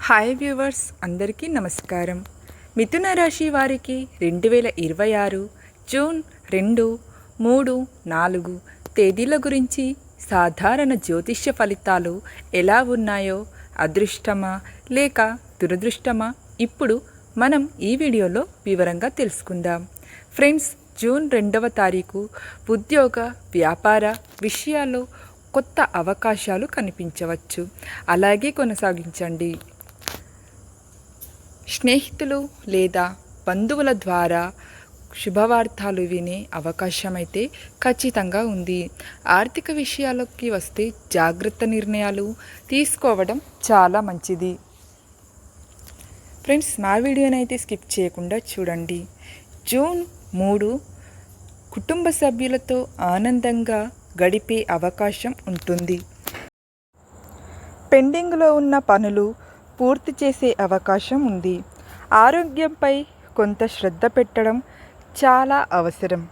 Hi viewers, అందరికీ నమస్కారం. మిథున రాశి వారికి 2026 జూన్ 2, 3, 4 తేదీల గురించి సాధారణ జ్యోతిష్య ఫలితాలు ఎలా ఉన్నాయో, అదృష్టమా లేక దురదృష్టమా, ఇప్పుడు మనం ఈ వీడియోలో వివరంగా తెలుసుకుందాం. ఫ్రెండ్స్, జూన్ 2వ తారీఖు ఉద్యోగ వ్యాపార విషయాల్లో కొత్త అవకాశాలు కనిపించవచ్చు. అలాగే కొనసాగించండి. స్నేహితులు లేదా బంధువుల ద్వారా శుభవార్తలు వినే అవకాశం అయితే ఖచ్చితంగా ఉంది. ఆర్థిక విషయాలకి వస్తే జాగ్రత్త నిర్ణయాలు తీసుకోవడం చాలా మంచిది. ఫ్రెండ్స్, మా వీడియోనైతే స్కిప్ చేయకుండా చూడండి. జూన్ 3 కుటుంబ సభ్యులతో ఆనందంగా గడిపే అవకాశం ఉంటుంది. పెండింగ్లో ఉన్న పనులు పూర్తి చేసే అవకాశం ఉంది. ఆరోగ్యంపై కొంత శ్రద్ధ పెట్టడం చాలా అవసరం.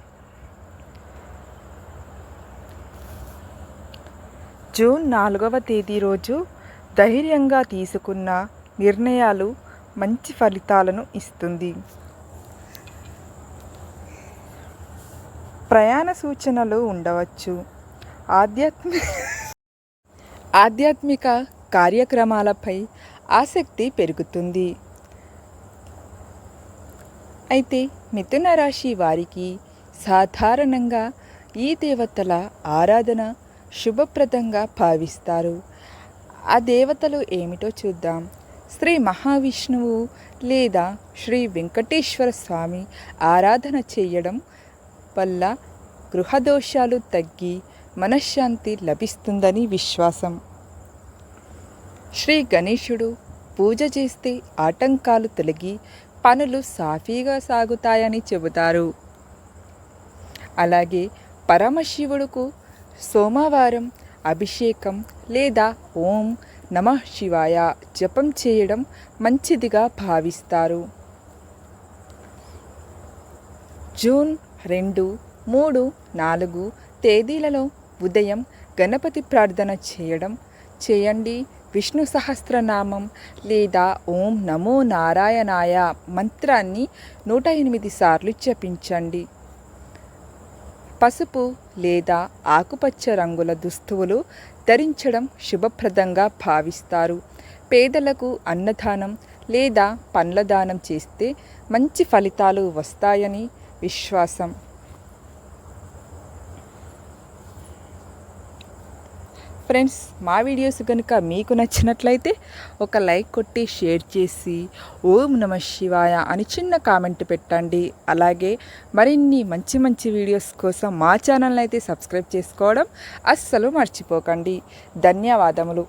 జూన్ 4వ తేదీ రోజు ధైర్యంగా తీసుకున్న నిర్ణయాలు మంచి ఫలితాలను ఇస్తుంది. ప్రయాణ సూచనలు ఉండవచ్చు. ఆధ్యాత్మిక కార్యక్రమాలపై ఆసక్తి పెరుగుతుంది. అయితే మిథున రాశి వారికి సాధారణంగా ఈ దేవతల ఆరాధన శుభప్రదంగా భావిస్తారు. ఆ దేవతలు ఏమిటో చూద్దాం. శ్రీ మహావిష్ణువు లేదా శ్రీ వెంకటేశ్వర స్వామి ఆరాధన చేయడం వల్ల గృహదోషాలు తగ్గి మనశ్శాంతి లభిస్తుందని విశ్వాసం. శ్రీ గణేశుడు పూజ చేస్తే ఆటంకాలు తొలగి పనులు సాఫీగా సాగుతాయని చెబుతారు. అలాగే పరమశివుడుకు సోమవారం అభిషేకం లేదా ఓం నమః శివాయ జపం చేయడం మంచిదిగా భావిస్తారు. జూన్ 2, 3, 4 తేదీలలో ఉదయం గణపతి ప్రార్థన చేయండి. విష్ణు సహస్రనామం లేదా ఓం నమో నారాయణాయ మంత్రాన్ని 108 సార్లు జపించండి. పసుపు లేదా ఆకుపచ్చ రంగుల దుస్తువులు ధరించడం శుభప్రదంగా భావిస్తారు. పేదలకు అన్నదానం లేదా పండ్ల దానం చేస్తే మంచి ఫలితాలు వస్తాయని విశ్వాసం. ఫ్రెండ్స్, మా వీడియోస్ కనుక మీకు నచ్చినట్లయితే ఒక లైక్ కొట్టి షేర్ చేసి ఓం నమః శివాయ అని చిన్న కామెంట్ పెట్టండి. అలాగే మరిన్ని మంచి మంచి వీడియోస్ కోసం మా ఛానల్ని అయితే సబ్స్క్రైబ్ చేసుకోవడం అస్సలు మర్చిపోకండి. ధన్యవాదములు.